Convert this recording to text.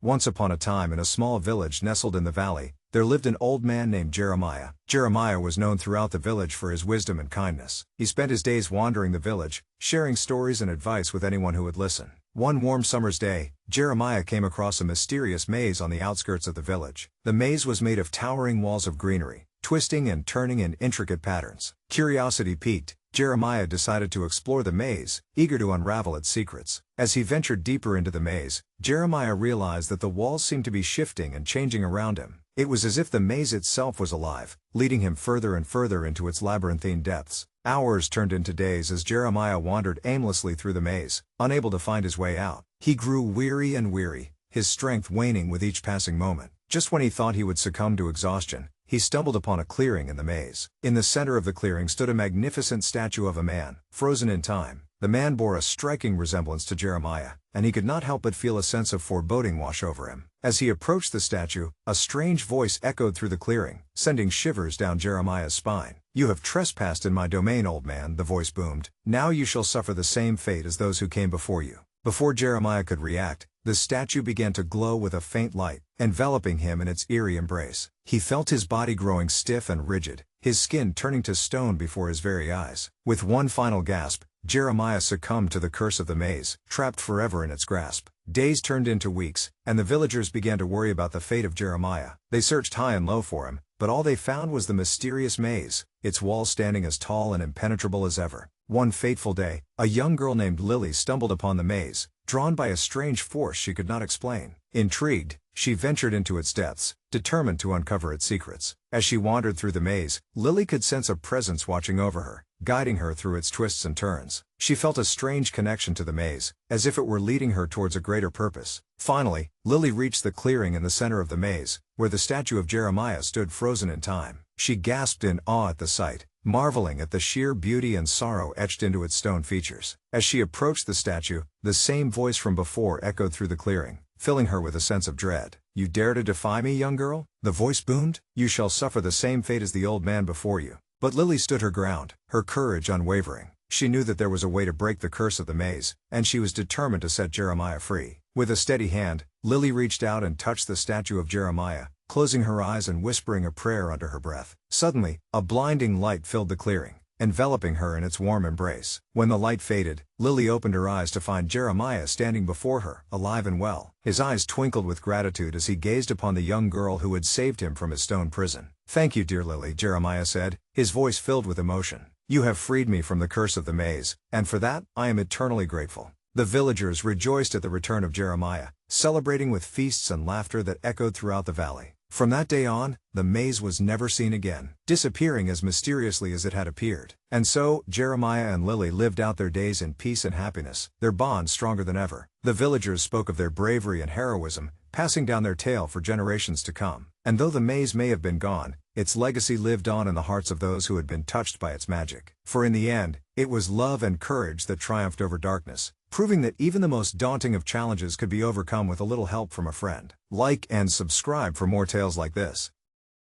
Once upon a time in a small village nestled in the valley, there lived an old man named Jeremiah. Jeremiah was known throughout the village for his wisdom and kindness. He spent his days wandering the village, sharing stories and advice with anyone who would listen. One warm summer's day, Jeremiah came across a mysterious maze on the outskirts of the village. The maze was made of towering walls of greenery, twisting and turning in intricate patterns. Curiosity piqued, Jeremiah decided to explore the maze, eager to unravel its secrets. As he ventured deeper into the maze, Jeremiah realized that the walls seemed to be shifting and changing around him. It was as if the maze itself was alive, leading him further and further into its labyrinthine depths. Hours turned into days as Jeremiah wandered aimlessly through the maze, unable to find his way out. He grew weary and weary, his strength waning with each passing moment. Just when he thought he would succumb to exhaustion, he stumbled upon a clearing in the maze. In the center of the clearing stood a magnificent statue of a man, frozen in time. The man bore a striking resemblance to Jeremiah, and he could not help but feel a sense of foreboding wash over him. As he approached the statue, a strange voice echoed through the clearing, sending shivers down Jeremiah's spine. "You have trespassed in my domain, old man," the voice boomed. "Now you shall suffer the same fate as those who came before you." Before Jeremiah could react, the statue began to glow with a faint light, enveloping him in its eerie embrace. He felt his body growing stiff and rigid, his skin turning to stone before his very eyes. With one final gasp, Jeremiah succumbed to the curse of the maze, trapped forever in its grasp. Days turned into weeks, and the villagers began to worry about the fate of Jeremiah. They searched high and low for him, but all they found was the mysterious maze, its walls standing as tall and impenetrable as ever. One fateful day, a young girl named Lily stumbled upon the maze, drawn by a strange force she could not explain. Intrigued, she ventured into its depths, determined to uncover its secrets. As she wandered through the maze, Lily could sense a presence watching over her, guiding her through its twists and turns. She felt a strange connection to the maze, as if it were leading her towards a greater purpose. Finally, Lily reached the clearing in the center of the maze, where the statue of Jeremiah stood frozen in time. She gasped in awe at the sight, marveling at the sheer beauty and sorrow etched into its stone features. As she approached the statue, the same voice from before echoed through the clearing, filling her with a sense of dread. "You dare to defy me, young girl?" the voice boomed. "You shall suffer the same fate as the old man before you." But Lily stood her ground, her courage unwavering. She knew that there was a way to break the curse of the maze, and she was determined to set Jeremiah free. With a steady hand, Lily reached out and touched the statue of Jeremiah, closing her eyes and whispering a prayer under her breath. Suddenly, a blinding light filled the clearing, enveloping her in its warm embrace. When the light faded, Lily opened her eyes to find Jeremiah standing before her, alive and well. His eyes twinkled with gratitude as he gazed upon the young girl who had saved him from his stone prison. "Thank you, dear Lily," Jeremiah said, his voice filled with emotion. "You have freed me from the curse of the maze, and for that, I am eternally grateful." The villagers rejoiced at the return of Jeremiah, celebrating with feasts and laughter that echoed throughout the valley. From that day on, the maze was never seen again, disappearing as mysteriously as it had appeared. And so, Jeremiah and Lily lived out their days in peace and happiness, their bond stronger than ever. The villagers spoke of their bravery and heroism, passing down their tale for generations to come. And though the maze may have been gone, its legacy lived on in the hearts of those who had been touched by its magic. For in the end, it was love and courage that triumphed over darkness, proving that even the most daunting of challenges could be overcome with a little help from a friend. Like and subscribe for more tales like this.